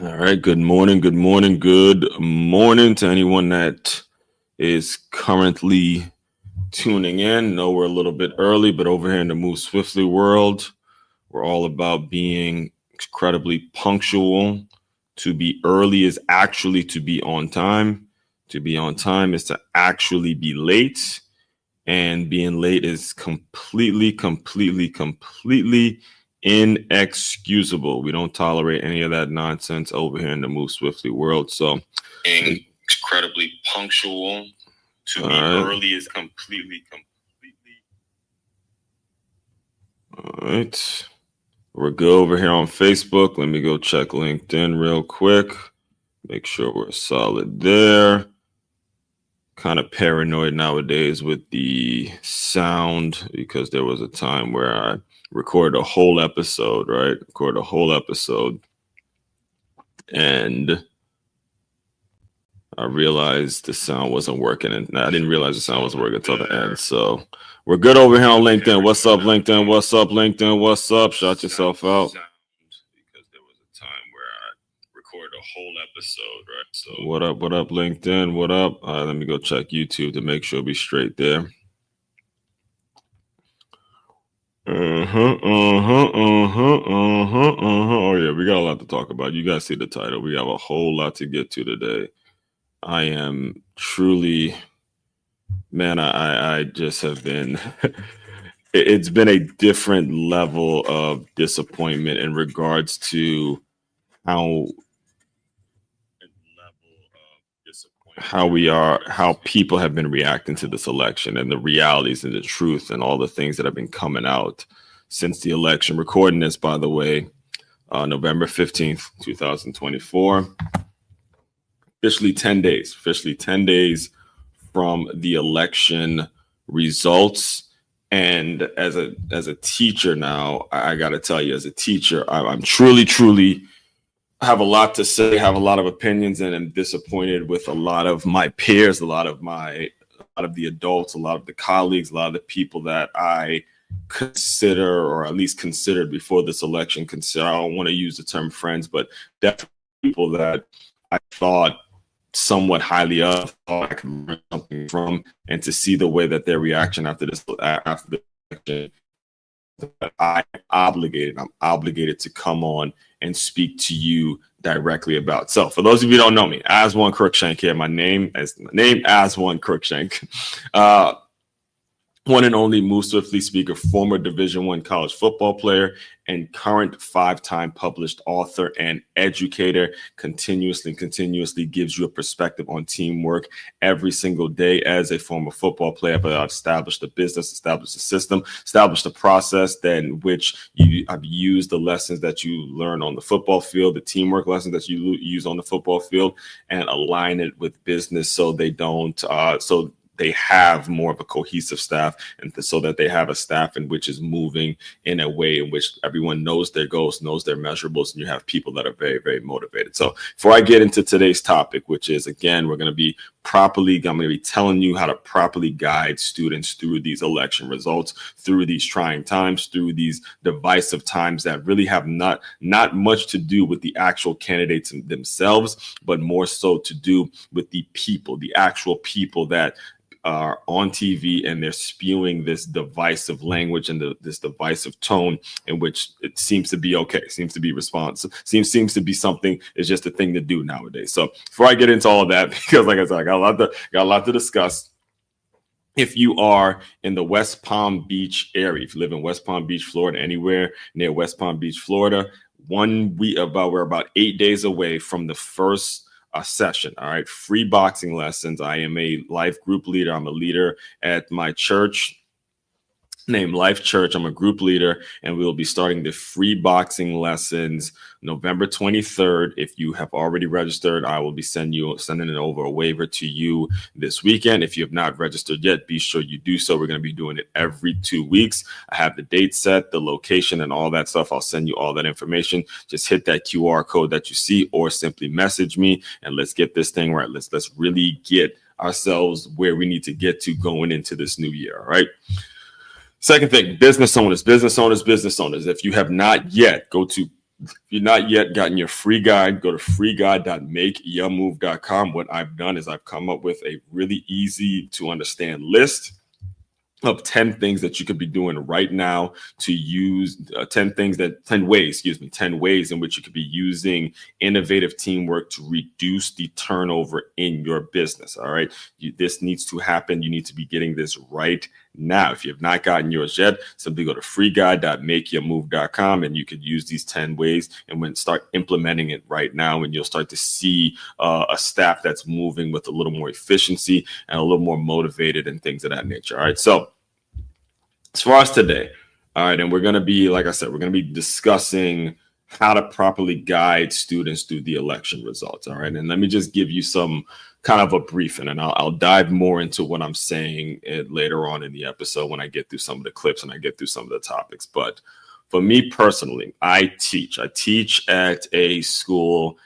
All right. Good morning. Good morning. Good morning to anyone that is currently tuning in. Know we're a little bit early, but over here in the Move Swiftly world, we're all about being incredibly punctual. To be early is actually to be on time. To be on time is to actually be late. And being late is completely inexcusable. We don't tolerate any of that nonsense over here in the Move Swiftly world. So being incredibly punctual. To be early is completely. All right. We're good over here on Facebook. Let me go check LinkedIn real quick. Make sure we're solid there. Kind of paranoid nowadays with the sound because there was a time where I recorded a whole episode, right? Recorded a whole episode. And I realized the sound wasn't working. And I didn't realize the sound wasn't working until the end. So we're good over here on LinkedIn. What's up, LinkedIn? What's up, LinkedIn? What's up? Shout yourself out. Because there was a time where I recorded a whole episode, right? So what up, LinkedIn? What up? Let me go check YouTube to make sure we straight there. Oh yeah, we got a lot to talk about. You guys see the title. We have a whole lot to get to today. I am truly, man, I just have been, it's been a different level of disappointment in regards to how people have been reacting to this election and the realities and the truth and all the things that have been coming out since the election. Recording this, by the way, November 15th, 2024. Officially 10 days from the election results. And as a teacher now, I got to tell you, as a teacher, I'm truly have a lot to say, have a lot of opinions, and am disappointed with a lot of my peers, a lot of the adults, a lot of the colleagues, a lot of the people that I consider, or at least considered before this election. I don't want to use the term friends, but definitely people that I thought somewhat highly of, thought I could learn something from, and to see the way that their reaction after the election, I'm obligated to come on and speak to you directly about. So for those of you who don't know me, As One Crookshank here. My name As One Crookshank. One and only Move Swiftly speaker, former Division I college football player, and current 5-time published author and educator. Continuously gives you a perspective on teamwork every single day. As a former football player, but I've established a business, established a system, established a process then which I've used the lessons that you learn on the football field, the teamwork lessons that you use on the football field, and align it with business so they don't, they have more of a cohesive staff, and so that they have a staff in which is moving in a way in which everyone knows their goals, knows their measurables, and you have people that are very, very motivated. So before I get into today's topic, which is, again, I'm going to be telling you how to properly guide students through these election results, through these trying times, through these divisive times that really have not much to do with the actual candidates themselves, but more so to do with the people, the actual people that are on TV, and they're spewing this divisive language and this divisive tone in which it seems to be okay, seems to be responsive, seems to be something, is just a thing to do nowadays. So before I get into all of that, because like I said, I got a lot to discuss. If you are in the West Palm Beach area, if you live in West Palm Beach, Florida, anywhere near West Palm Beach, Florida, we're about 8 days away from the first session. All right. Free boxing lessons. I am a life group leader. I'm a leader at my church named Life Church. I'm a group leader, and we will be starting the free boxing lessons November 23rd. If you have already registered, I will be sending it over a waiver to you this weekend. If you have not registered yet, be sure you do so. We're going to be doing it every 2 weeks. I have the date set, the location, and all that stuff. I'll send you all that information. Just hit that QR code that you see, or simply message me, and let's get this thing right. Let's really get ourselves where we need to get to going into this new year. All right. Second thing, business owners. If you have not yet, go to If you've not yet gotten your free guide, go to freeguide.makeyourmove.com. What I've done is I've come up with a really easy to understand list of 10 things that you could be doing right now to use 10 ways in which you could be using innovative teamwork to reduce the turnover in your business. All right. This needs to happen. You need to be getting this right now. If you have not gotten yours yet, simply go to freeguide.makeyourmove.com and you could use these 10 ways and start implementing it right now. And you'll start to see a staff that's moving with a little more efficiency and a little more motivated and things of that nature. All right. So as far as today, all right, and we're going to be, like I said, we're going to be discussing how to properly guide students through the election results. All right. And let me just give you some kind of a briefing, and I'll dive more into what I'm saying later on in the episode when I get through some of the clips and I get through some of the topics. But for me personally, I teach at a school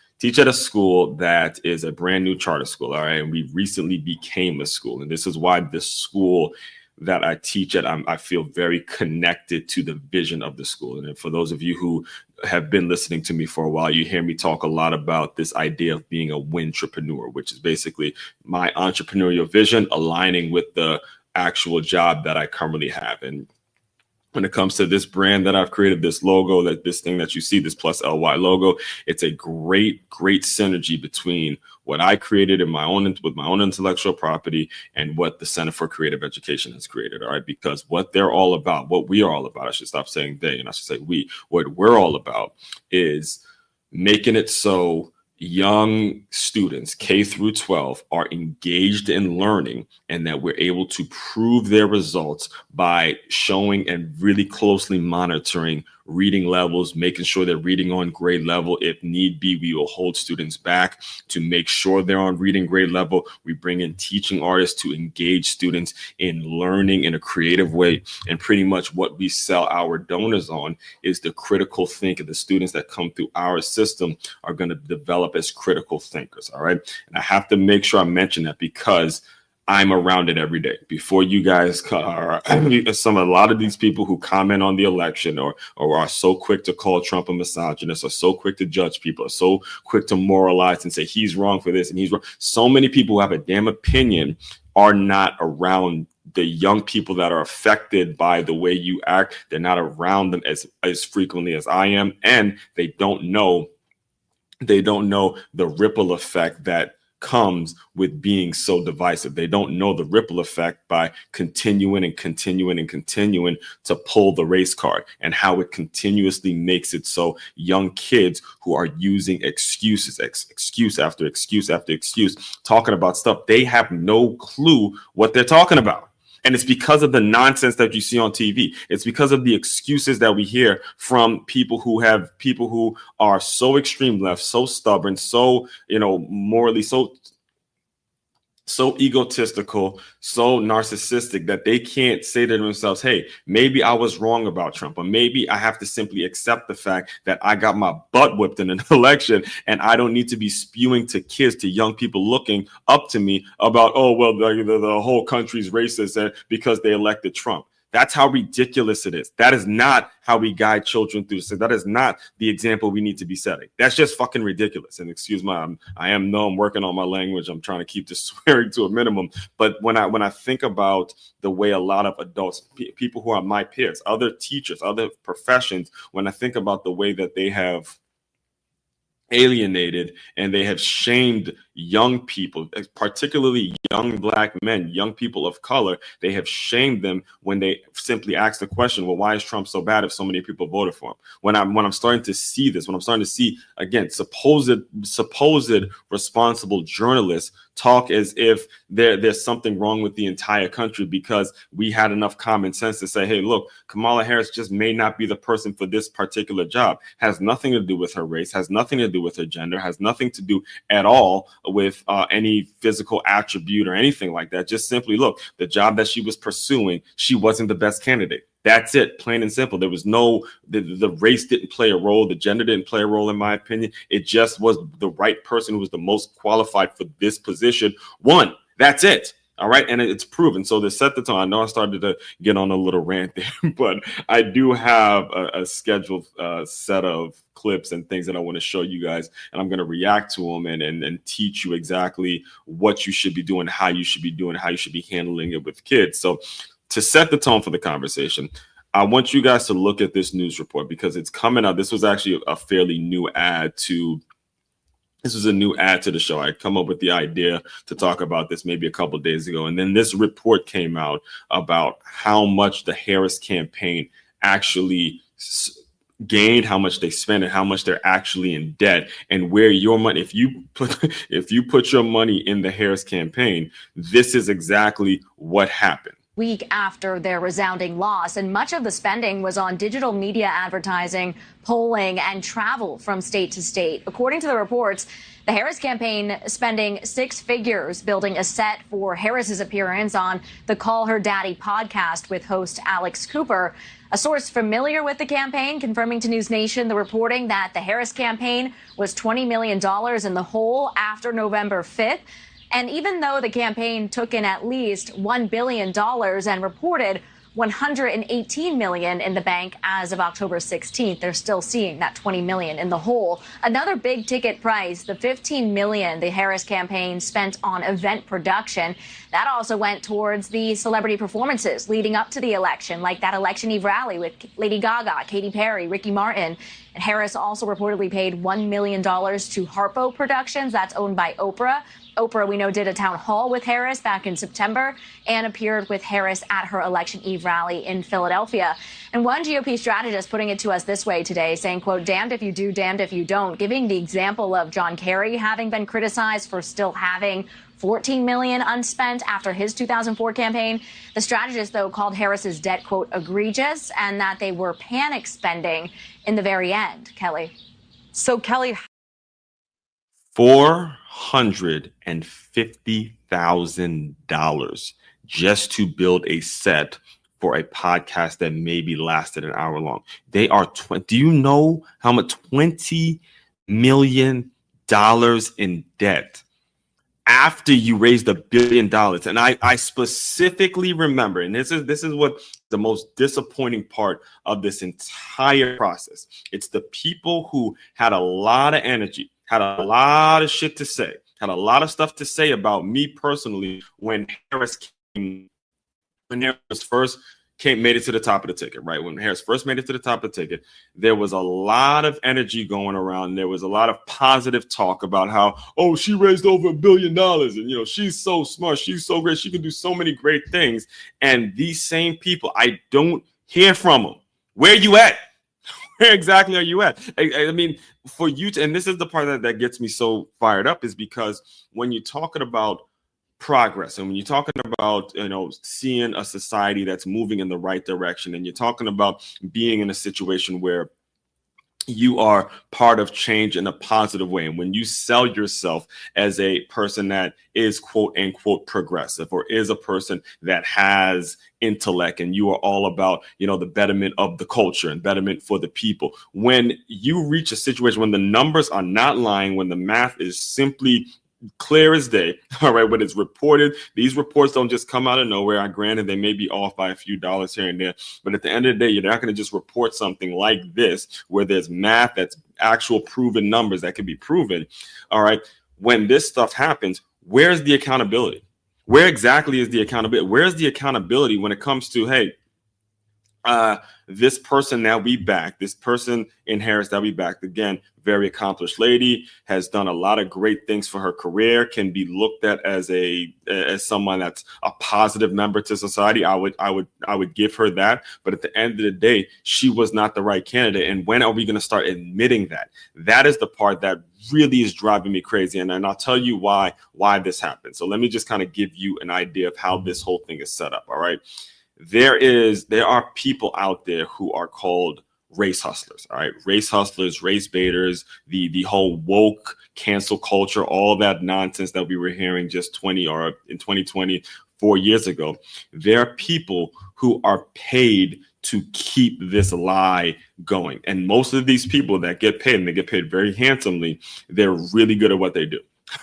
that is a brand new charter school. All right. And we recently became a school. And this is why this school that I teach at, I feel very connected to the vision of the school. And for those of you who have been listening to me for a while, you hear me talk a lot about this idea of being a wintrepreneur, which is basically my entrepreneurial vision aligning with the actual job that I currently have. And when it comes to this brand that I've created, this logo, this thing that you see, this plus LY logo, it's a great synergy between what I created with my own intellectual property and what the Center for Creative Education has created. All right. Because what we are all about, I should stop saying they and I should say we, what we're all about is making it so young students, K through 12, are engaged in learning and that we're able to prove their results by showing and really closely monitoring reading levels, making sure they're reading on grade level. If need be, we will hold students back to make sure they're on reading grade level. We bring in teaching artists to engage students in learning in a creative way. And pretty much what we sell our donors on is the critical thinker. The students that come through our system are going to develop as critical thinkers. All right. And I have to make sure I mention that because I'm around it every day. Before you guys are, a lot of these people who comment on the election or are so quick to call Trump a misogynist, or so quick to judge people, or so quick to moralize and say he's wrong for this and he's wrong. So many people who have a damn opinion are not around the young people that are affected by the way you act. They're not around them as frequently as I am, and they don't know the ripple effect that comes with being so divisive. They don't know the ripple effect by continuing to pull the race card, and how it continuously makes it so young kids who are using excuse after excuse, talking about stuff they have no clue what they're talking about. And it's because of the nonsense that you see on TV. It's because of the excuses that we hear from people who are so extreme left, so stubborn, so, morally so egotistical, so narcissistic that they can't say to themselves, hey, maybe I was wrong about Trump, or maybe I have to simply accept the fact that I got my butt whipped in an election, and I don't need to be spewing to kids, to young people looking up to me about, oh, well, the whole country's racist because they elected Trump. That's how ridiculous it is. That is not how we guide children through. So that is not the example we need to be setting. That's just fucking ridiculous. And excuse I'm working on my language. I'm trying to keep the swearing to a minimum. But when I think about the way a lot of adults, people who are my peers, other teachers, other professions, when I think about the way that they have alienated and they have shamed young people, particularly young Black men, young people of color, they have shamed them when they simply ask the question, well, why is Trump so bad if so many people voted for him? When I'm starting to see this, when I'm starting to see, again, supposed responsible journalists talk as if there's something wrong with the entire country because we had enough common sense to say, hey, look, Kamala Harris just may not be the person for this particular job. Has nothing to do with her race, has nothing to do with her gender, has nothing to do at all with any physical attribute or anything like that. Just simply, look, the job that she was pursuing, she wasn't the best candidate. That's it, plain and simple. There was the race didn't play a role. The gender didn't play a role, in my opinion. It just was the right person who was the most qualified for this position. One, that's it. All right. And it's proven. So to set the tone, I know I started to get on a little rant there, but I do have a scheduled set of clips and things that I want to show you guys. And I'm going to react to them and teach you exactly what you should be doing, how you should be doing, how you should be handling it with kids. So to set the tone for the conversation, I want you guys to look at this news report because it's coming out. This was actually a fairly new ad to This was a new ad to the show. I'd come up with the idea to talk about this maybe a couple of days ago. And then this report came out about how much the Harris campaign actually gained, how much they spent, and how much they're actually in debt, and where your money, if you put your money in the Harris campaign, this is exactly what happened. Week after their resounding loss, and much of the spending was on digital media advertising, polling, and travel from state to state. According to the reports, the Harris campaign spending six figures building a set for Harris's appearance on the Call Her Daddy podcast with host Alex Cooper. A source familiar with the campaign confirming to News Nation the reporting that the Harris campaign was $20 million in the hole after November 5th. And even though the campaign took in at least $1 billion and reported $118 million in the bank as of October 16th, they're still seeing that $20 million in the hole. Another big ticket price, the $15 million the Harris campaign spent on event production, that also went towards the celebrity performances leading up to the election, like that election eve rally with Lady Gaga, Katy Perry, Ricky Martin. And Harris also reportedly paid $1 million to Harpo Productions, that's owned by Oprah. Oprah, we know, did a town hall with Harris back in September and appeared with Harris at her election eve rally in Philadelphia. And one GOP strategist putting it to us this way today, saying, quote, damned if you do, damned if you don't, giving the example of John Kerry having been criticized for still having $14 million unspent after his 2004 campaign. The strategist, though, called Harris's debt, quote, egregious, and that they were panic spending in the very end. Kelly. So, Kelly, $450,000 just to build a set for a podcast that maybe lasted an hour long. They are do you know how much $20 million in debt after you raised $1 billion? And I specifically remember, and this is what the most disappointing part of this entire process. It's the people who had a lot of energy, had a lot of shit to say, had a lot of stuff to say about me personally when Harris first made it to the top of the ticket, right? When Harris first made it to the top of the ticket, there was a lot of energy going around. There was a lot of positive talk about how, oh, she raised over $1 billion and, she's so smart. She's so great. She can do so many great things. And these same people, I don't hear from them. Where you at? Where exactly are you at? I mean, for you to, and this is the part that gets me so fired up, is because when you're talking about progress and when you're talking about, seeing a society that's moving in the right direction, and you're talking about being in a situation where you are part of change in a positive way. And when you sell yourself as a person that is quote unquote progressive, or is a person that has intellect, and you are all about, the betterment of the culture and betterment for the people, when you reach a situation when the numbers are not lying, when the math is simply clear as day, all right, when it's reported, these reports don't just come out of nowhere. Granted, they may be off by a few dollars here and there, but at the end of the day, you're not going to just report something like this where there's math that's actual proven numbers that can be proven. All right, when this stuff happens, where's the accountability? Where exactly is the accountability? Where's the accountability when it comes to, hey, this person that we back, this person in Harris that we backed, again, very accomplished lady, has done a lot of great things for her career, can be looked at as someone that's a positive member to society. I would give her that. But at the end of the day, she was not the right candidate. And when are we going to start admitting that? That is the part that really is driving me crazy. And I'll tell you why this happened. So let me just kind of give you an idea of how this whole thing is set up. All right. There are people out there who are called race hustlers, all right? Race hustlers, race baiters, the whole woke cancel culture, all that nonsense that we were hearing just 2020, 4 years ago. There are people who are paid to keep this lie going. And most of these people that get paid, and they get paid very handsomely, they're really good at what they do.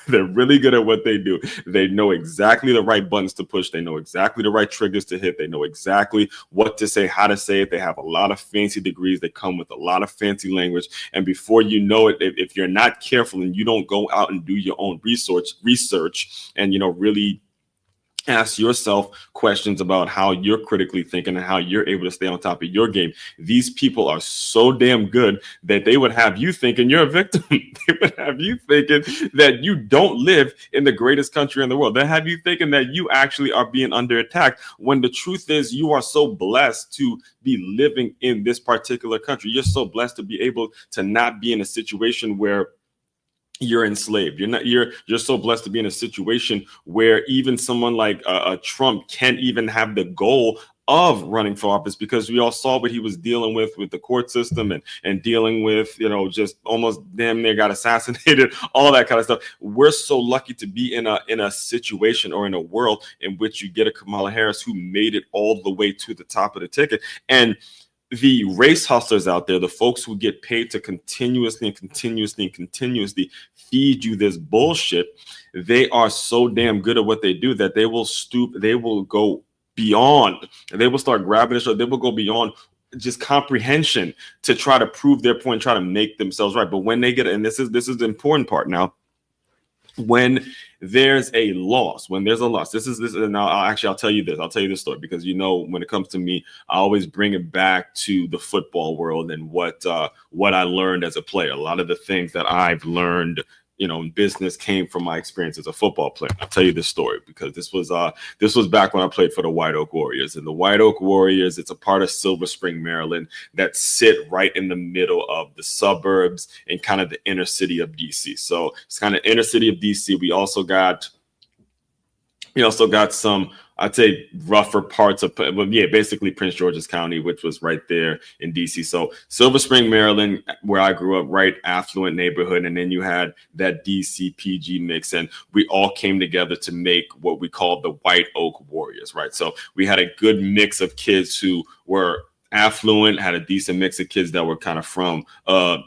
They're really good at what they do. They know exactly the right buttons to push. They know exactly the right triggers to hit. They know exactly what to say, how to say it. They have a lot of fancy degrees. They come with a lot of fancy language. And before you know it, if you're not careful and you don't go out and do your own research and, really ask yourself questions about how you're critically thinking and how you're able to stay on top of your game. These people are so damn good that they would have you thinking you're a victim. They would have you thinking that you don't live in the greatest country in the world. They have you thinking that you actually are being under attack, when the truth is you are so blessed to be living in this particular country. You're so blessed to be able to not be in a situation where you're enslaved. You're so blessed to be in a situation where even someone like Trump can't even have the goal of running for office, because we all saw what he was dealing with the court system and dealing with, just almost damn near got assassinated, all that kind of stuff. We're so lucky to be in a situation or in a world in which you get a Kamala Harris who made it all the way to the top of the ticket. And the race hustlers out there, the folks who get paid to continuously feed you this bullshit, they are so damn good at what they do that they will go beyond, and they will start grabbing it. So they will go beyond just comprehension to try to prove their point, try to make themselves right. But when they get, and this is the important part now, when there's a loss, this is, and I'll tell you this story, because when it comes to me, I always bring it back to the football world and what I learned as a player. A lot of the things that I've learned in business came from my experience as a football player. I'll tell you this story because this was back when I played for the White Oak Warriors. And the White Oak Warriors, it's a part of Silver Spring, Maryland, that sit right in the middle of the suburbs and kind of the inner city of DC. So it's kind of inner city of DC. We also got some, I'd say, rougher parts of, basically Prince George's County, which was right there in DC. So Silver Spring, Maryland, where I grew up, right affluent neighborhood. And then you had that DC PG mix. And we all came together to make what we called the White Oak Warriors, right? So we had a good mix of kids who were affluent, had a decent mix of kids that were kind of from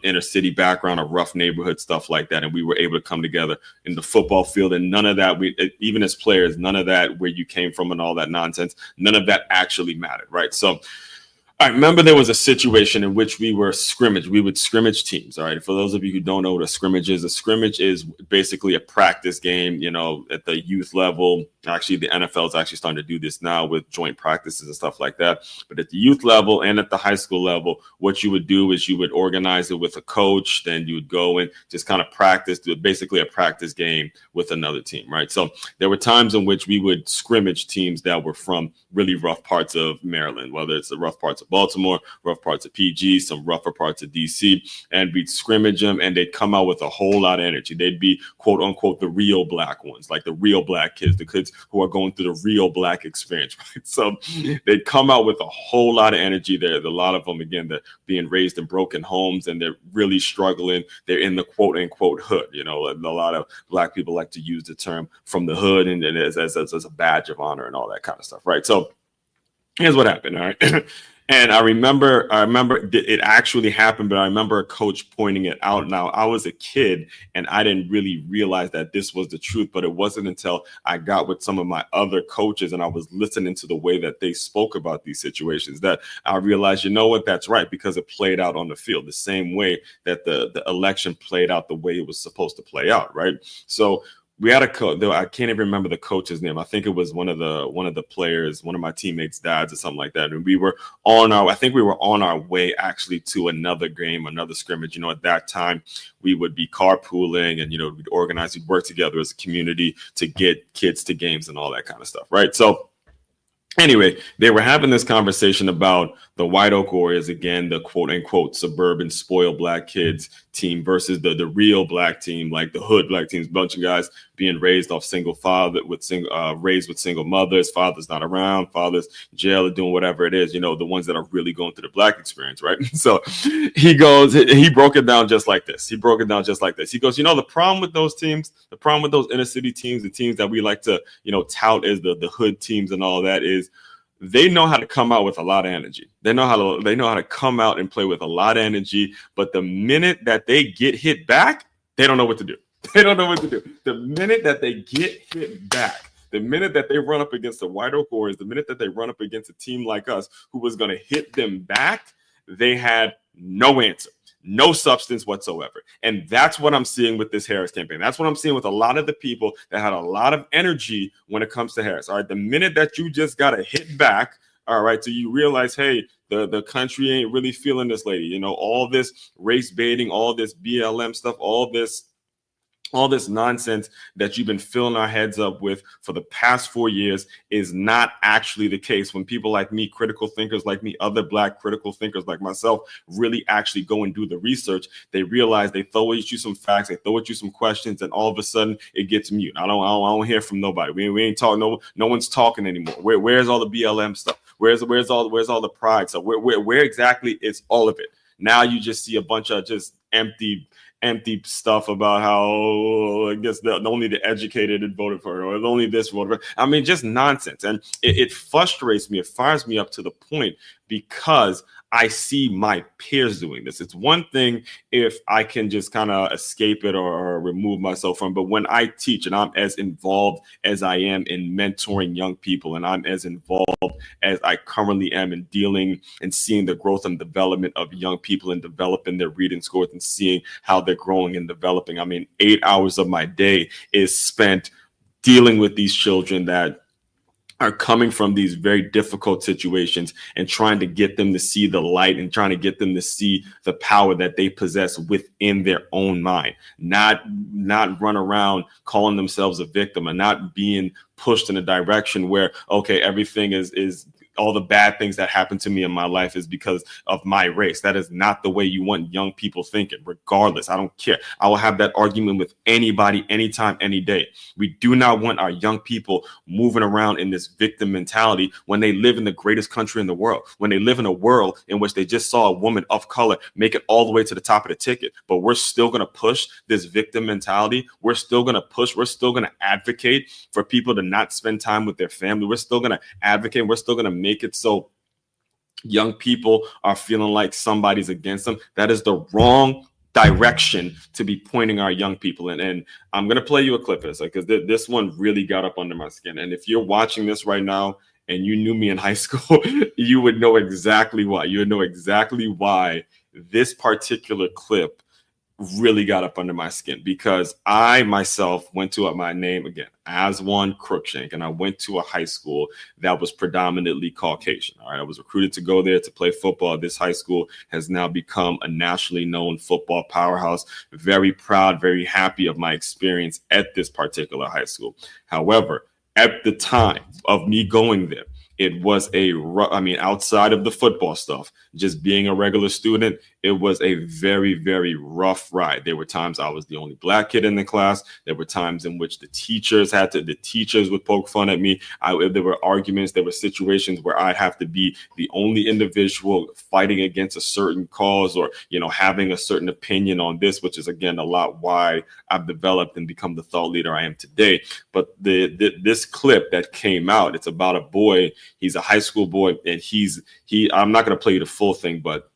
inner city background, a rough neighborhood, stuff like that. And we were able to come together in the football field. And none of that, even as players, none of that where you came from and all that nonsense, none of that actually mattered, right? So I remember there was a situation in which we would scrimmage teams. All right. For those of you who don't know what a scrimmage is basically a practice game, at the youth level. Actually, the NFL is actually starting to do this now with joint practices and stuff like that. But at the youth level and at the high school level, what you would do is you would organize it with a coach. Then you would go and just kind of practice, do basically a practice game with another team, right? So there were times in which we would scrimmage teams that were from really rough parts of Maryland, whether it's the rough parts of Baltimore, rough parts of PG, some rougher parts of DC, and we'd scrimmage them, and they'd come out with a whole lot of energy. They'd be, quote unquote, the real black ones, like the real black kids, the kids who are going through the real black experience, right? So they'd come out with a whole lot of energy there. A lot of them, again, they're being raised in broken homes and they're really struggling. They're in the quote unquote hood. A lot of black people like to use the term from the hood and as a badge of honor and all that kind of stuff, right? So here's what happened, all right? And I remember it actually happened, but I remember a coach pointing it out. Now, I was a kid and I didn't really realize that this was the truth, but it wasn't until I got with some of my other coaches and I was listening to the way that they spoke about these situations that I realized, that's right, because it played out on the field the same way that the election played out the way it was supposed to play out, right? So we had a coach, though I can't even remember the coach's name. I think it was one of the players, one of my teammates' dads or something like that. And we were on our way actually to another game, another scrimmage. At that time we would be carpooling and, we'd work together as a community to get kids to games and all that kind of stuff. Right. So anyway, they were having this conversation about the White Oak Warriors, again, the quote unquote suburban spoiled black kids team versus the real black team, like the hood black teams, bunch of guys being raised off raised with single mothers, fathers not around, fathers in jail or doing whatever it is, the ones that are really going through the black experience, right? So he broke it down just like this. He goes, the problem with those teams, the problem with those inner city teams, the teams that we like to, tout as the hood teams and all that is, they know how to come out with a lot of energy. They know how to come out and play with a lot of energy. But the minute that they get hit back, they don't know what to do. They don't know what to do. The minute that they get hit back, the minute that they run up against the White Oak Warriors, the minute that they run up against a team like us who was going to hit them back, they had no answer, no substance whatsoever. And that's what I'm seeing with this Harris campaign. That's what I'm seeing with a lot of the people that had a lot of energy when it comes to Harris. All right, the minute that you just got to hit back, all right, so you realize, hey, the country ain't really feeling this lady. You know, all this race baiting, all this BLM stuff, all this nonsense that you've been filling our heads up with for the past 4 years is not actually the case. When people like me, critical thinkers like me, other Black critical thinkers like myself, really actually go and do the research, they realize they throw at you some facts, they throw at you some questions, and all of a sudden it gets mute. I don't hear from nobody. We ain't talking. No one's talking anymore. Where's all the BLM stuff? Where's all the pride stuff? Where exactly is all of it? Now you just see a bunch of just empty stuff about how I guess only the educated had voted for her, or only this voted for her. I mean, just nonsense. And it frustrates me. It fires me up to the point because I see my peers doing this. It's one thing if I can just kind of escape it or remove myself from, but when I teach and I'm as involved as I am in mentoring young people, and I'm as involved as I currently am in dealing and seeing the growth and development of young people and developing their reading scores and seeing how they're growing and developing. I mean, 8 hours of my day is spent dealing with these children that are coming from these very difficult situations and trying to get them to see the light and trying to get them to see the power that they possess within their own mind, not run around calling themselves a victim and not being pushed in a direction where, okay, everything is all the bad things that happen to me in my life is because of my race. That is not the way you want young people thinking, regardless. I don't care. I will have that argument with anybody, anytime, any day. We do not want our young people moving around in this victim mentality when they live in the greatest country in the world, when they live in a world in which they just saw a woman of color make it all the way to the top of the ticket. But we're still going to push this victim mentality. We're still going to push. We're still going to advocate for people to not spend time with their family. We're still going to advocate. We're still going to make it so young people are feeling like somebody's against them. That is the wrong direction to be pointing our young people in. And I'm going to play you a clip because this one really got up under my skin. And if you're watching this right now and you knew me in high school, you would know exactly why. You would know exactly why this particular clip really got up under my skin, because I myself went to my name again, Aswan Crookshank, and I went to a high school that was predominantly Caucasian. All right, I was recruited to go there to play football. This high school has now become a nationally known football powerhouse. Very proud, very happy of my experience at this particular high school. However, at the time of me going there, it was outside of the football stuff, just being a regular student, it was a very, very rough ride. There were times I was the only Black kid in the class. There were times in which the teachers would poke fun at me. There were arguments. There were situations where I'd have to be the only individual fighting against a certain cause or, having a certain opinion on this, which is, again, a lot why I've developed and become the thought leader I am today. But this clip that came out, it's about a boy. He's a high school boy, and I'm not going to play you the full thing, but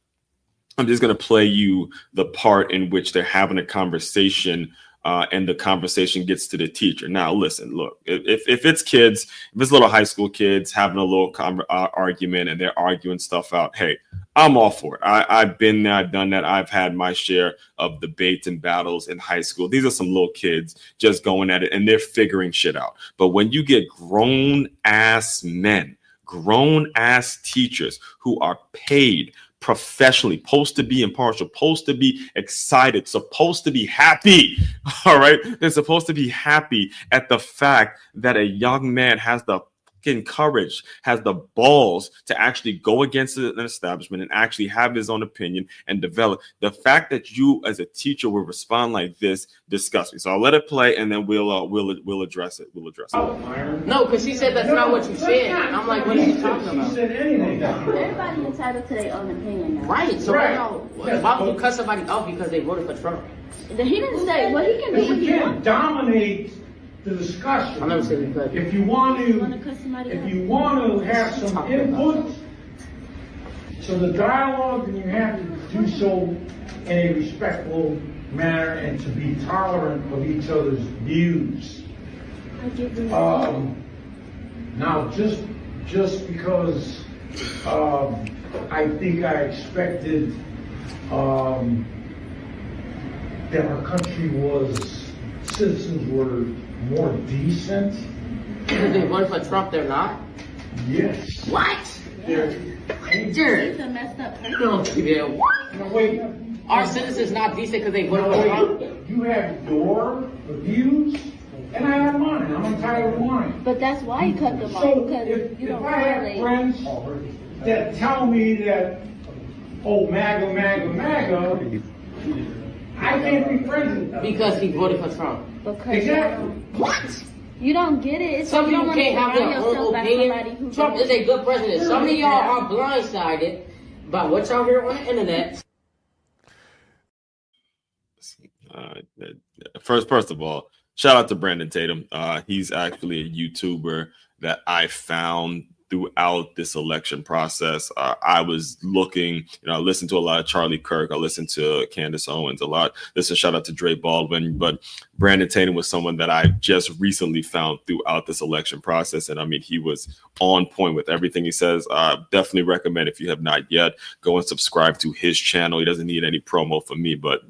I'm just going to play you the part in which they're having a conversation, and the conversation gets to the teacher. Now, listen, look, if it's kids, if it's little high school kids having a little argument and they're arguing stuff out, hey, I'm all for it. I've been there, I've done that. I've had my share of debates and battles in high school. These are some little kids just going at it, and they're figuring shit out. But when you get grown-ass men, grown-ass teachers who are paid professionally, supposed to be impartial, supposed to be excited, supposed to be happy, all right? They're supposed to be happy at the fact that a young man has the fucking courage, has the balls to actually go against an establishment and actually have his own opinion and develop. The fact that you as a teacher will respond like this disgusts me. So I'll let it play, and then we'll address it. No, because she said that's not what you said. I'm like, what are you talking about? She said anything. Everybody entitled to their own opinion now. Right. So why would you cut somebody off because they voted for Trump? He didn't say, well, he can do what You he can't wants. dominate the discussion. I never said you could. If you want to have some input, so the dialogue, then you have to do so in a respectful manner and to be tolerant of each other's views. I get this. Now, just because I think I expected that our country citizens were more decent. Because they voted for Trump, they're not? Yes. What? They're Jared, It's a messed up person. don't do that. What? no, wait. Our citizens not decent because they voted No, for wait. Trump? You have your views, and I have mine. I'm entitled to mine. But that's why you cut them off, So because if you don't I have violate. friends that tell me that, oh, MAGA, MAGA, MAGA, I can't be friends with them. Because he voted for Trump. Because Exactly. What? you don't get it. It's Some like you people don't can't have want to their surround own yourself by somebody opinion. who Trump is a good president. Some of y'all are blindsided by what y'all hear on the internet. First of all, shout out to Brandon Tatum. He's actually a YouTuber that I found throughout this election process. I was looking, I listened to a lot of Charlie Kirk. I listened to Candace Owens a lot. Shout out to Dre Baldwin. But Brandon Tatum was someone that I just recently found throughout this election process. And I mean, he was on point with everything he says. Definitely recommend, if you have not yet, go and subscribe to his channel. He doesn't need any promo from me, but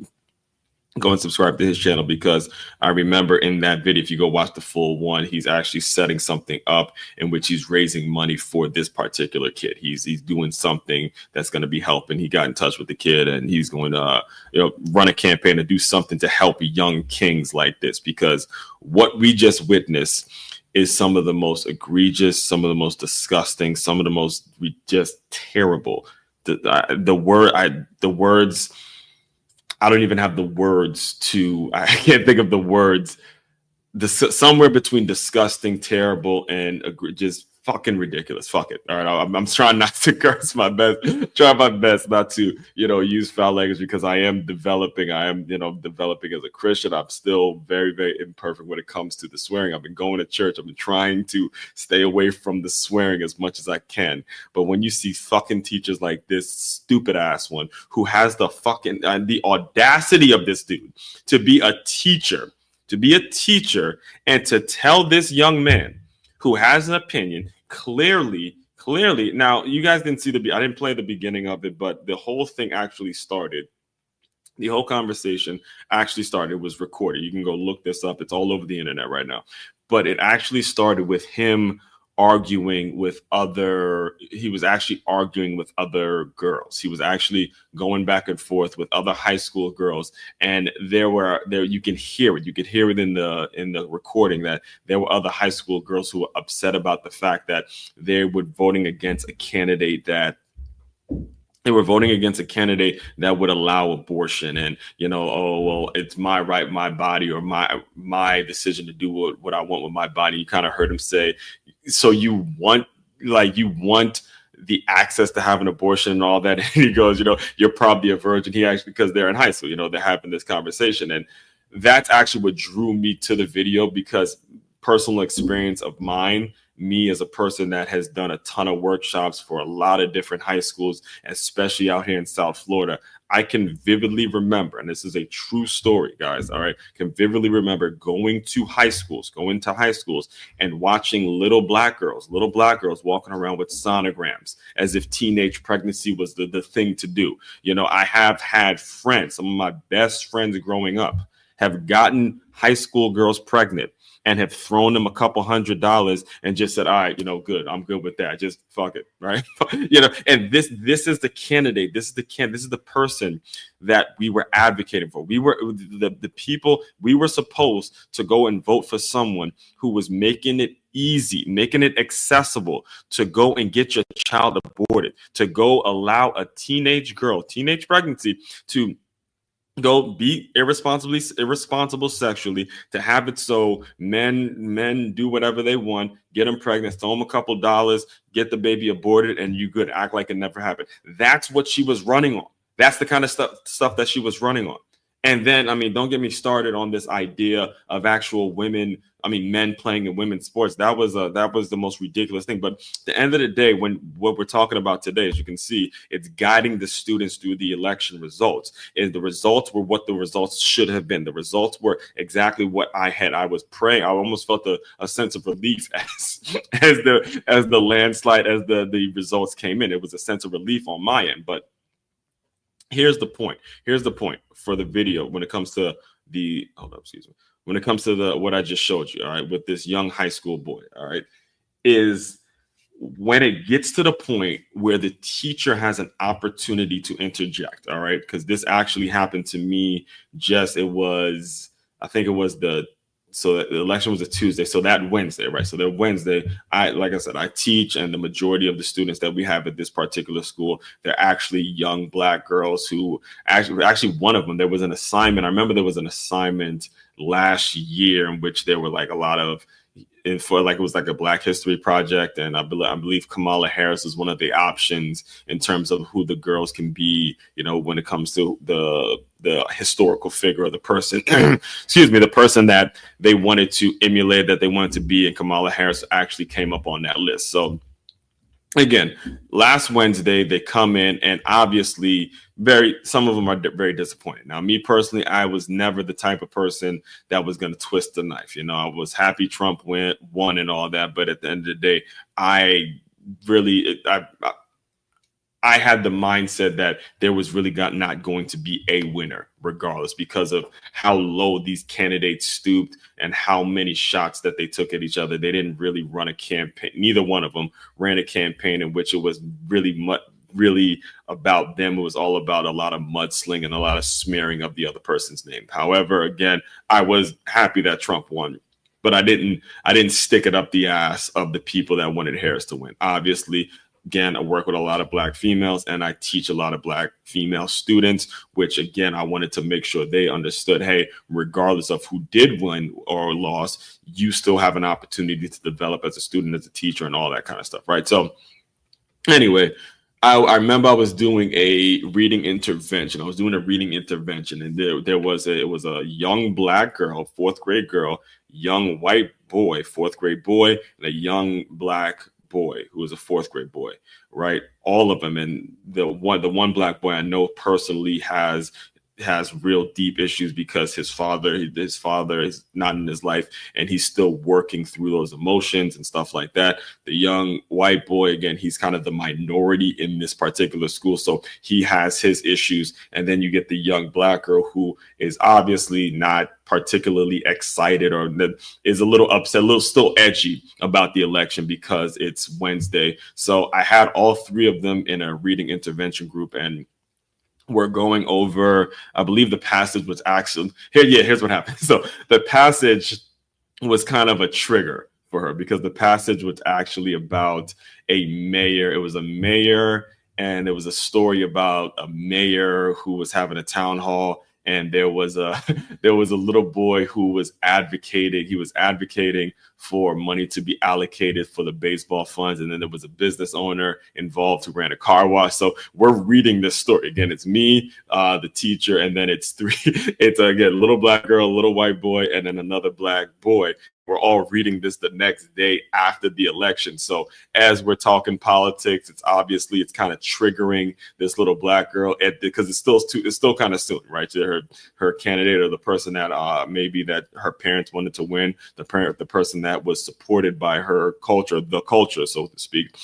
go and subscribe to his channel, because I remember in that video, if you go watch the full one, he's actually setting something up in which he's raising money for this particular kid. He's doing something that's going to be helping. He got in touch with the kid, and he's going to run a campaign to do something to help young kings like this, because what we just witnessed is some of the most egregious, some of the most disgusting, some of the most just terrible. The words. I don't even have the words I can't think of the words. Somewhere between disgusting, terrible, and just fucking ridiculous. Fuck it. All right. I'm trying not to curse try my best not to, use foul language, because I am developing as a Christian. I'm still very, very imperfect when it comes to the swearing. I've been going to church. I've been trying to stay away from the swearing as much as I can. But when you see fucking teachers like this stupid ass one, who has the fucking, the audacity of this dude to be a teacher, and to tell this young man who has an opinion clearly. Now, you guys didn't see I didn't play the beginning of it, but the whole thing actually started. The whole conversation actually started. It was recorded. You can go look this up. It's all over the internet right now. But it actually started with him arguing with other girls. He was actually going back and forth with other high school girls, and there you can hear it. You could hear it in the recording that there were other high school girls who were upset about the fact that they were voting against a candidate that would allow abortion, and oh well, it's my right, my body, or my decision to do what I want with my body. You kind of heard him say, so you want the access to have an abortion and all that. And he goes, you're probably a virgin. He actually, because they're in high school, they're having this conversation. And that's actually what drew me to the video, because personal experience of mine, me as a person that has done a ton of workshops for a lot of different high schools, especially out here in South Florida, I can vividly remember, and this is a true story, guys, all right, can vividly remember going to high schools and watching little black girls walking around with sonograms as if teenage pregnancy was the thing to do. I have had friends, some of my best friends growing up, have gotten high school girls pregnant and have thrown them a couple $100 and just said, all right, good, I'm good with that. Just fuck it. Right. And this is the candidate. This is the person that we were advocating for. We were the people. We were supposed to go and vote for someone who was making it easy, making it accessible to go and get your child aborted, to go allow a teenage pregnancy to go be irresponsible sexually, to have it so men do whatever they want, get them pregnant, throw them a couple dollars, get the baby aborted, and you could act like it never happened. That's what she was running on. That's the kind of stuff that she was running on. And then, I mean, don't get me started on this idea of actual women, I mean, men playing in women's sports. That was the most ridiculous thing. But at the end of the day, when what we're talking about today, as you can see, it's guiding the students through the election results. And the results were what the results should have been. The results were exactly what I was praying. I almost felt a sense of relief as the landslide, as the results came in. It was a sense of relief on my end. But here's the point. Here's the point for the video when it comes to the when it comes to the what I just showed you, all right, with this young high school boy, all right, is when it gets to the point where the teacher has an opportunity to interject, all right, because this actually happened to me. I think it was so the election was a Tuesday, so that Wednesday, right? So that Wednesday, like I said, I teach, and the majority of the students that we have at this particular school, they're actually young Black girls who actually one of them, there was an assignment. I remember there was an assignment last year in which there were like a lot of, it was like a Black History project, and I believe Kamala Harris is one of the options in terms of who the girls can be, you know, when it comes to the historical figure of the person, excuse me, the person that they wanted to emulate, that they wanted to be, and Kamala Harris actually came up on that list. So again, last Wednesday they come in, and obviously some of them are very disappointed. Now, me personally, I was never the type of person that was going to twist the knife. You know, I was happy Trump won and all that, but at the end of the day, I had the mindset that there was really not going to be a winner regardless, because of how low these candidates stooped and how many shots that they took at each other. They didn't really run a campaign. Neither one of them ran a campaign in which it was really about them. It was all about a lot of mudslinging and a lot of smearing of the other person's name. However, again, I was happy that Trump won, but I didn't stick it up the ass of the people that wanted Harris to win. Obviously, again, I work with a lot of Black females, and I teach a lot of Black female students, which again, I wanted to make sure they understood, hey, regardless of who did win or lost, you still have an opportunity to develop as a student, as a teacher, and all that kind of stuff, right? So anyway, I remember I was doing a reading intervention. And it was a young Black girl, 4th grade girl, young white boy, 4th grade boy, and a young Black boy who was a 4th grade boy, right? All of them. And the one Black boy I know personally has real deep issues because his father is not in his life, and he's still working through those emotions and stuff like that. The young white boy, again, he's kind of the minority in this particular school, so he has his issues. And then you get the young Black girl who is obviously not particularly excited, or is a little upset, a little still edgy about the election because it's Wednesday. So I had all three of them in a reading intervention group, and we're going over, I believe the passage was actually here's what happened. So the passage was kind of a trigger for her, because the passage was actually about a mayor. It was a mayor, and it was a story about a mayor who was having a town hall, and there was a little boy who was advocating. He was advocating for money to be allocated for the baseball funds, and then there was a business owner involved who ran a car wash. So we're reading this story again. It's me, the teacher, and then it's again, little Black girl, little white boy, and then another Black boy. We're all reading this the next day after the election. So as we're talking politics, it's kind of triggering this little Black girl, because it's still kind of soon, right? To her candidate, or the person that maybe that her parents wanted to win, the person that was supported by her culture, so to speak,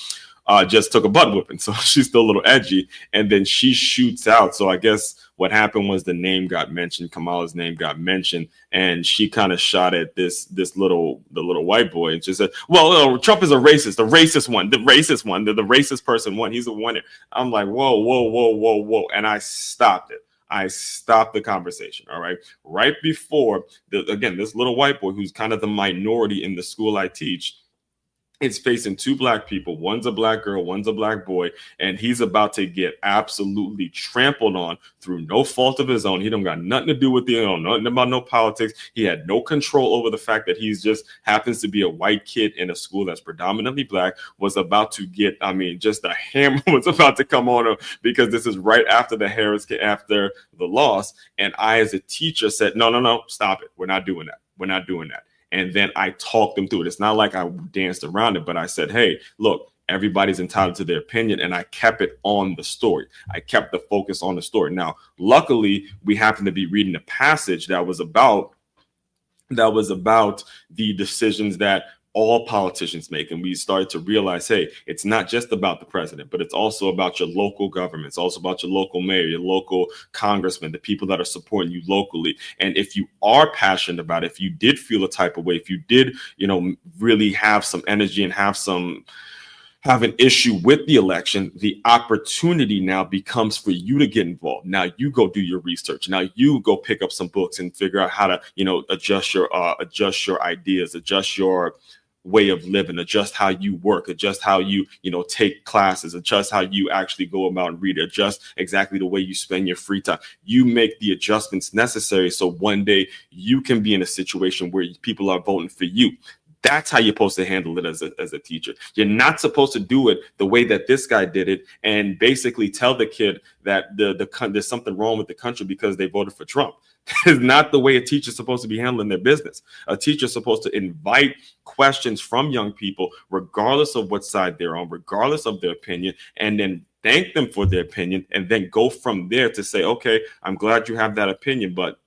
just took a butt whipping. So she's still a little edgy, and then she shoots out. So I guess what happened was the name got mentioned, Kamala's name got mentioned, and she kind of shot at the little white boy, and she said, well, Trump is a racist, the racist person won. He's a winner. I'm like, whoa. And I stopped it. I stopped the conversation. All right. Right before this little white boy, who's kind of the minority in the school I teach, It's facing two black people. One's a black girl, one's a black boy, and he's about to get absolutely trampled on through no fault of his own. He don't got nothing to do with nothing about no politics. He had no control over the fact that he's just happens to be a white kid in a school that's predominantly black, was about to get, just a hammer was about to come on him, because this is right after after the loss. And I, as a teacher, said, no, stop it. We're not doing that. We're not doing that. And then I talked them through it. It's not like I danced around it, but I said, hey, look, everybody's entitled to their opinion. And I kept it on the story. I kept the focus on the story. Now, luckily, we happened to be reading a passage that was about the decisions that all politicians make. And we started to realize, hey, it's not just about the president, but it's also about your local government. It's also about your local mayor, your local congressman, the people that are supporting you locally. And if you are passionate about it, if you did feel a type of way, if you did, really have some energy and have an issue with the election, the opportunity now becomes for you to get involved. Now you go do your research. Now you go pick up some books and figure out how to, adjust your ideas, adjust your way of living, adjust how you work, adjust how you, take classes, adjust how you actually go about and read, adjust exactly the way you spend your free time. You make the adjustments necessary so one day you can be in a situation where people are voting for you. That's how you're supposed to handle it as a teacher. You're not supposed to do it the way that this guy did it and basically tell the kid that there's something wrong with the country because they voted for Trump. That is not the way a teacher's supposed to be handling their business. A teacher's supposed to invite questions from young people, regardless of what side they're on, regardless of their opinion, and then thank them for their opinion, and then go from there to say, okay, I'm glad you have that opinion, but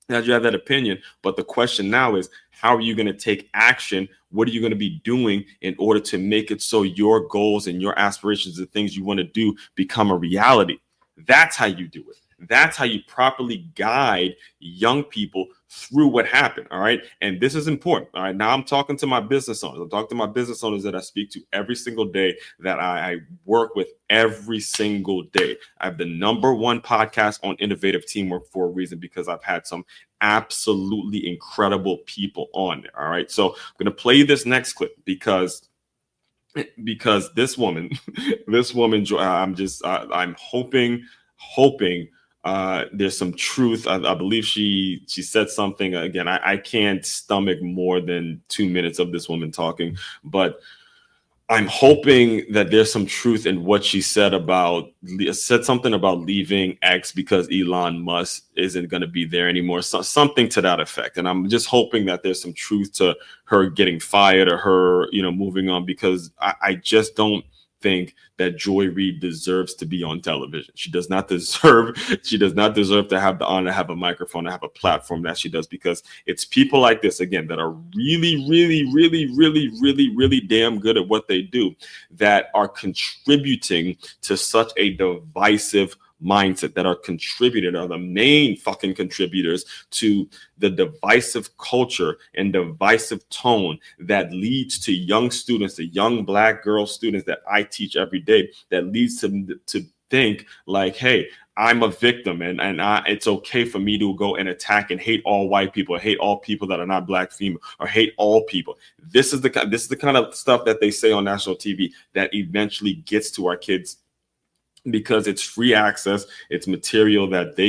the question now is, how are you going to take action? What are you going to be doing in order to make it so your goals and your aspirations, the things you want to do, become a reality? That's how you do it. That's how you properly guide young people through what happened. All right. And this is important. All right. Now I'm talking to my business owners. I'm talking to my business owners that I speak to every single day, that I work with every single day. I have the #1 podcast on innovative teamwork for a reason, because I've had some absolutely incredible people on there. All right. So I'm going to play this next clip because this woman, I'm hoping there's some truth. I believe she said something. Again, I can't stomach more than 2 minutes of this woman talking, but I'm hoping that there's some truth in what she said something about leaving X because Elon Musk isn't going to be there anymore. Something to that effect. And I'm just hoping that there's some truth to her getting fired or her, moving on, because I just don't think that Joy Reid deserves to be on television. She does not deserve to have the honor to have a microphone, to have a platform that she does, because it's people like this, again, that are really, really, really, really, really, really damn good at what they do, that are contributing to such a divisive mindset, that are the main fucking contributors to the divisive culture and divisive tone that leads to young students, the young black girl students that I teach every day, that leads them to think like, hey, I'm a victim and it's okay for me to go and attack and hate all white people, or hate all people that are not black female, or hate all people. This is the kind of stuff that they say on national TV that eventually gets to our kids, because it's free access. It's material that they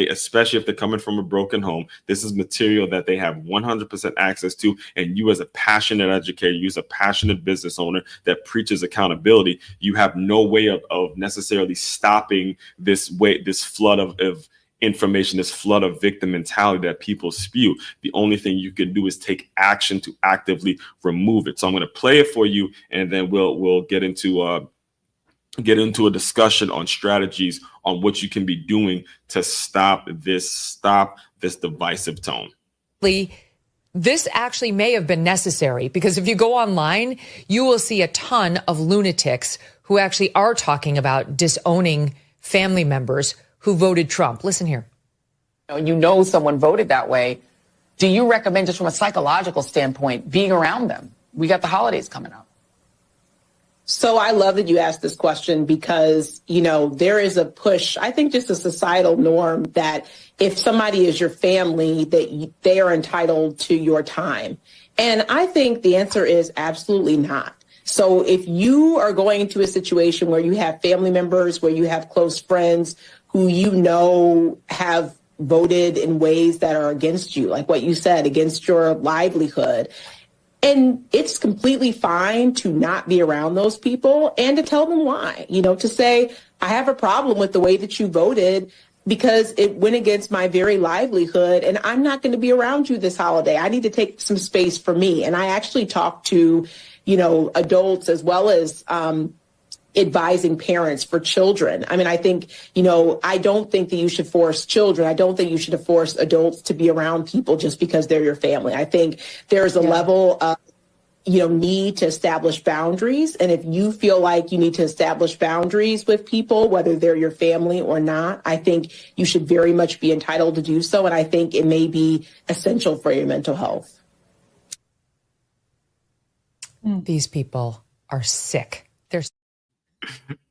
especially if they're coming from a broken home, this is material that they have 100% access to. And you, as a passionate educator, you as a passionate business owner that preaches accountability, you have no way of necessarily stopping this flood of information, this flood of victim mentality that people spew. The only thing you can do is take action to actively remove it. So I'm going to play it for you, and then we'll get into a discussion on strategies on what you can be doing to stop this divisive tone. This actually may have been necessary, because if you go online, you will see a ton of lunatics who actually are talking about disowning family members who voted Trump. Listen here. Someone voted that way. Do you recommend, just from a psychological standpoint, being around them? We got the holidays coming up. So I love that you asked this question because, there is a push, I think just a societal norm that if somebody is your family, that they are entitled to your time. And I think the answer is absolutely not. So if you are going into a situation where you have family members, where you have close friends who have voted in ways that are against you, like what you said, against your livelihood, and it's completely fine to not be around those people and to tell them why, to say, I have a problem with the way that you voted because it went against my very livelihood and I'm not going to be around you this holiday. I need to take some space for me. And I actually talked to, adults as well as advising parents for children. I mean, I think, I don't think that you should force children. I don't think you should force adults to be around people just because they're your family. I think there's a level of, need to establish boundaries. And if you feel like you need to establish boundaries with people, whether they're your family or not, I think you should very much be entitled to do so. And I think it may be essential for your mental health. These people are sick. They're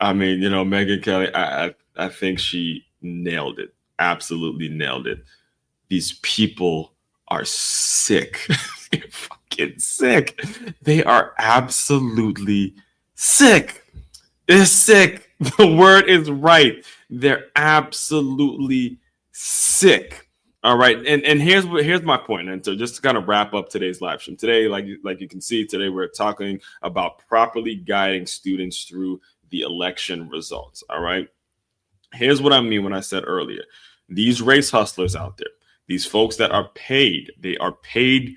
I mean, Megyn Kelly, I think she nailed it. Absolutely nailed it. These people are sick. They're fucking sick. They are absolutely sick. They're sick. The word is right. They're absolutely sick. All right, and here's my point. And so just to kind of wrap up today's live stream today, like you can see today, we're talking about properly guiding students through the election results. All right, here's what I mean when I said earlier, these race hustlers out there, these folks that are paid, they are paid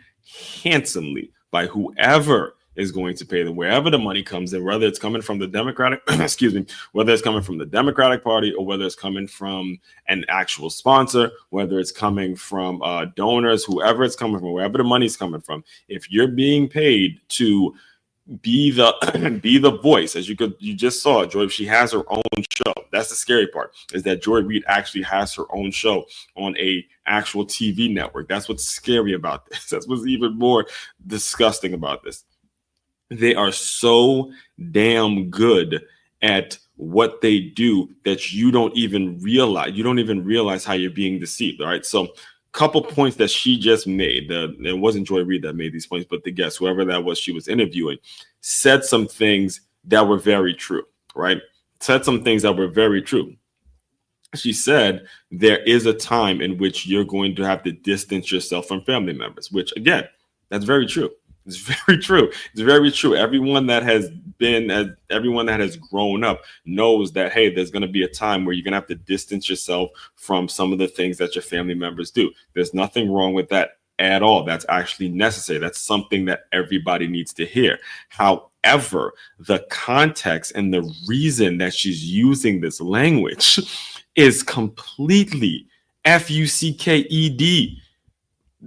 handsomely by whoever is going to pay them, wherever the money comes in, whether it's coming from the Democratic, whether it's coming from the Democratic Party or whether it's coming from an actual sponsor, whether it's coming from donors, whoever it's coming from, wherever the money's coming from. If you're being paid to be the voice, as you just saw, Joy, she has her own show. That's the scary part, is that Joy Reid actually has her own show on a actual TV network. That's what's scary about this. That's what's even more disgusting about this. They are so damn good at what they do that you don't even realize how you're being deceived. All right. So couple points that she just made. It wasn't Joy Reid that made these points, but the guest, whoever that was she was interviewing, said some things that were very true, right? Said some things that were very true. She said there is a time in which you're going to have to distance yourself from family members, which again, that's very true. It's very true. It's very true. Everyone that has grown up knows that, hey, there's going to be a time where you're going to have to distance yourself from some of the things that your family members do. There's nothing wrong with that at all. That's actually necessary. That's something that everybody needs to hear. However, the context and the reason that she's using this language is completely fucked.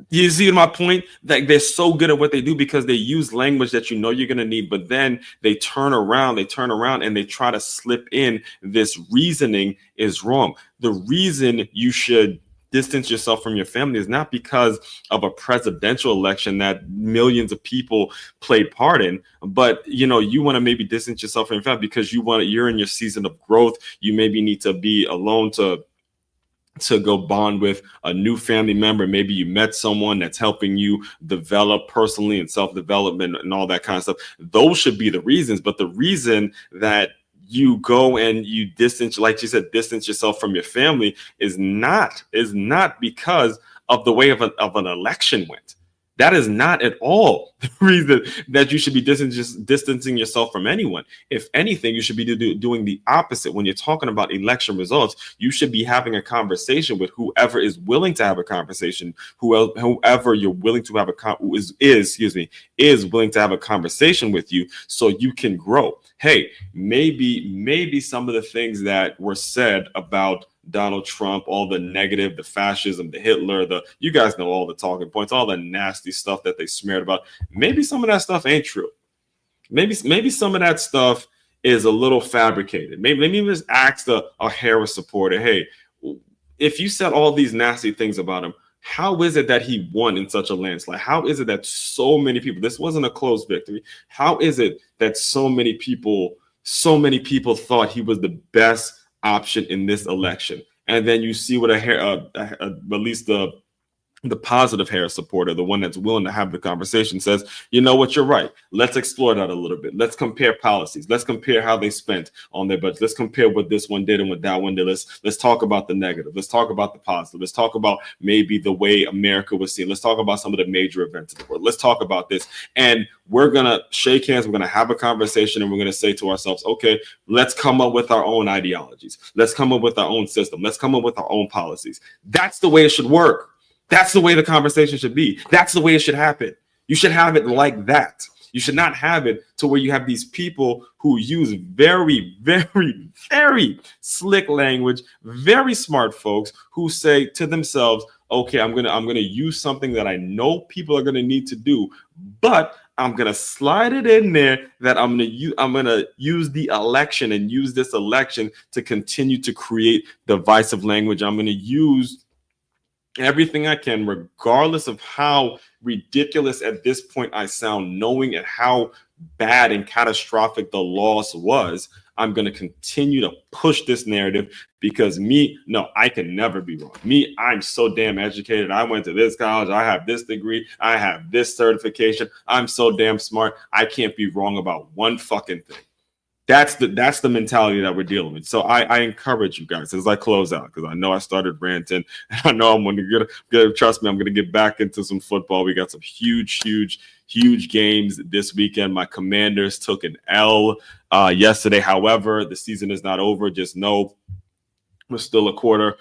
You see my point? Like, they're so good at what they do because they use language that you're going to need, but then they turn around and they try to slip in this reasoning is wrong. The reason you should distance yourself from your family is not because of a presidential election that millions of people played part in, but you want to maybe distance yourself from your family because you're in your season of growth. You maybe need to be alone to go bond with a new family member. Maybe you met someone that's helping you develop personally and self-development and all that kind of stuff. Those should be the reasons. But the reason that you go and you distance yourself from your family is not because of the way of an election went. That is not at all the reason that you should be distancing yourself from anyone. If anything, you should be doing the opposite. When you're talking about election results, you should be having a conversation with whoever is willing to have a conversation, whoever you're willing to have is willing to have a conversation with you so you can grow. Hey, maybe some of the things that were said about Donald Trump, all the negative, the fascism, the Hitler, you guys know all the talking points, all the nasty stuff that they smeared about. Maybe some of that stuff ain't true. Maybe some of that stuff is a little fabricated. Maybe just ask a Harris supporter, hey, if you said all these nasty things about him, How is it that he won in such a landslide? How is it that so many people, this wasn't a close victory. How is it that so many people thought he was the best option in this election? And then you see what at least the positive Harris supporter, the one that's willing to have the conversation, says, you know what, you're right. Let's explore that a little bit. Let's compare policies. Let's compare how they spent on their budget. Let's compare what this one did and what that one did. Let's talk about the negative. Let's talk about the positive. Let's talk about maybe the way America was seen. Let's talk about some of the major events of the world. Let's talk about this. And we're going to shake hands. We're going to have a conversation, and we're going to say to ourselves, okay, let's come up with our own ideologies. Let's come up with our own system. Let's come up with our own policies. That's the way it should work. That's the way the conversation should be. That's the way it should happen. You should have it like that. You should not have it to where you have these people who use very, very, very slick language, very smart folks who say to themselves, okay, I'm gonna use something that I know people are gonna need to do, but I'm gonna slide it in there that I'm gonna use the election and use this election to continue to create divisive language. I'm gonna use everything I can, regardless of how ridiculous at this point I sound, knowing at how bad and catastrophic the loss was. I'm going to continue to push this narrative because I can never be wrong. I'm so damn educated. I went to this college. I have this degree. I have this certification. I'm so damn smart. I can't be wrong about one fucking thing. That's the mentality that we're dealing with. So I encourage you guys as I close out, because I know I started ranting. I know I'm going to get, trust me, I'm going to get back into some football. We got some huge games this weekend. My Commanders took an L yesterday. However, the season is not over. Just know we're still a quarter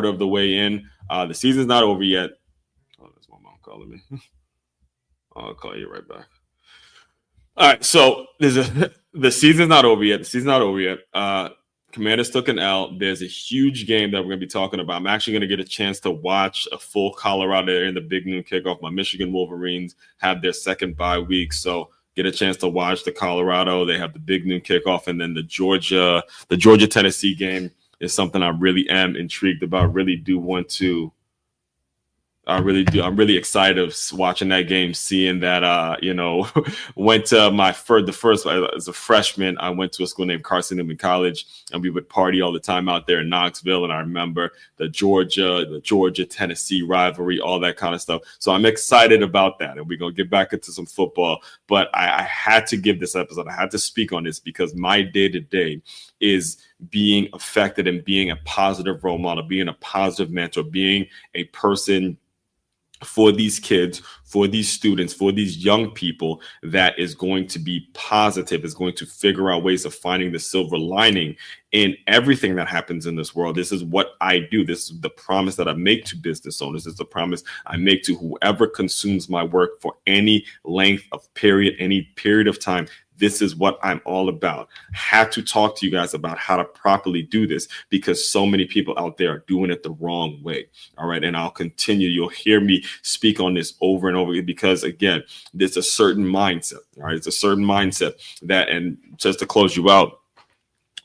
of the way in. The season's not over yet. Oh, that's my mom calling me. I'll call you right back. All right, so the season's not over yet. Commanders took an L. There's a huge game that we're going to be talking about. I'm actually going to get a chance to watch a full Colorado in the big noon kickoff. My Michigan Wolverines have their second bye week, so get a chance to watch the Colorado. They have the big noon kickoff, and then the Georgia Tennessee game is something I really am intrigued about. I'm really excited of watching that game, seeing that, went to the first as a freshman, I went to a school named Carson Newman College, and we would party all the time out there in Knoxville. And I remember the Georgia Tennessee rivalry, all that kind of stuff. So I'm excited about that. And we're going to get back into some football, but I had to give this episode. I had to speak on this because my day to day is being affected and being a positive role model, being a positive mentor, being a person for these kids, for these students, for these young people that is going to be positive, is going to figure out ways of finding the silver lining in everything that happens in this world. This is what I do. This is the promise that I make to business owners. It's the promise I make to whoever consumes my work for any length of period, any period of time. This is what I'm all about. I have to talk to you guys about how to properly do this because so many people out there are doing it the wrong way. All right. And I'll continue. You'll hear me speak on this over and over because, again, there's a certain mindset. All right. It's a certain mindset that, and just to close you out,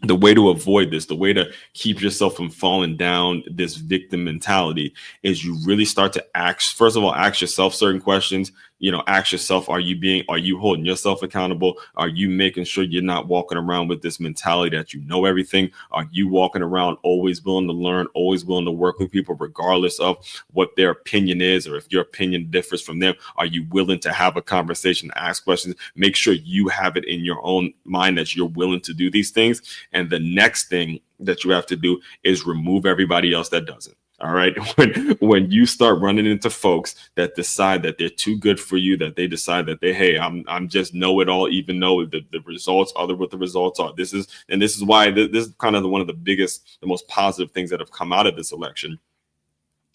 the way to avoid this, the way to keep yourself from falling down this victim mentality is you really start to ask yourself certain questions. Ask yourself, are you holding yourself accountable? Are you making sure you're not walking around with this mentality that you know everything? Are you walking around always willing to learn, always willing to work with people, regardless of what their opinion is, or if your opinion differs from them? Are you willing to have a conversation, ask questions? Make sure you have it in your own mind that you're willing to do these things. And the next thing that you have to do is remove everybody else that doesn't. All right. When you start running into folks that decide that they're too good for you, that they decide that I'm just know it all, even though the results are what the results are. This is why this is kind of one of the most positive things that have come out of this election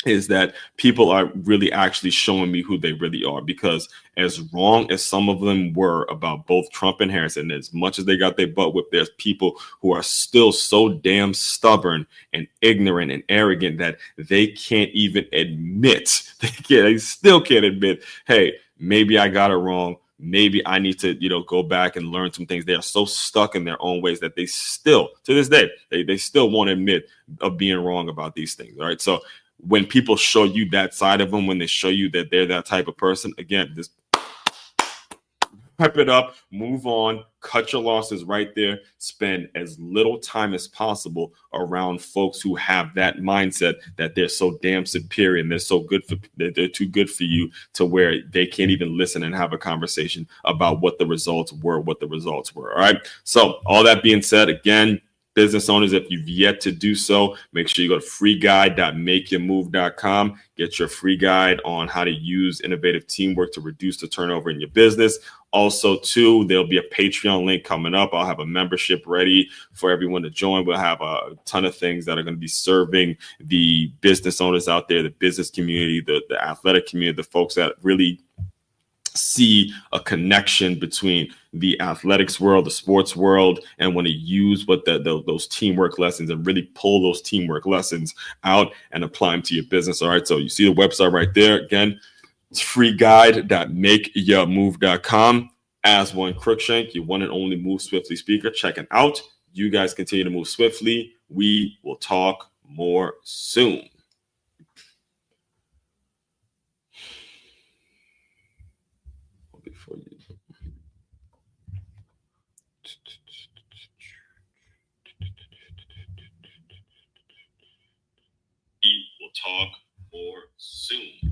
is that people are really actually showing me who they really are, because as wrong as some of them were about both Trump and Harris, and as much as they got their butt whipped, there's people who are still so damn stubborn and ignorant and arrogant that they can't even admit, they still can't admit, hey, maybe I got it wrong. Maybe I need to, go back and learn some things. They are so stuck in their own ways that they still, to this day, they still won't admit of being wrong about these things. All right. So when people show you that side of them, when they show you that they're that type of person, again, just pep it up, move on, cut your losses right there, spend as little time as possible around folks who have that mindset that they're so damn superior and they're so good for, they're too good for you, to where they can't even listen and have a conversation about what the results were. All right. So all that being said, again, business owners, if you've yet to do so, make sure you go to freeguide.makeyourmove.com. Get your free guide on how to use innovative teamwork to reduce the turnover in your business. Also, too, there'll be a Patreon link coming up. I'll have a membership ready for everyone to join. We'll have a ton of things that are going to be serving the business owners out there, the business community, the athletic community, the folks that really see a connection between the athletics world, the sports world, and want to use what those teamwork lessons and really pull those teamwork lessons out and apply them to your business. All right. So you see the website right there. Again, it's freeguide.makeyourmove.com. As one Crookshank, your one and only Move Swiftly speaker, checking out. You guys continue to move swiftly. We will talk more soon. Before you. We will talk more soon.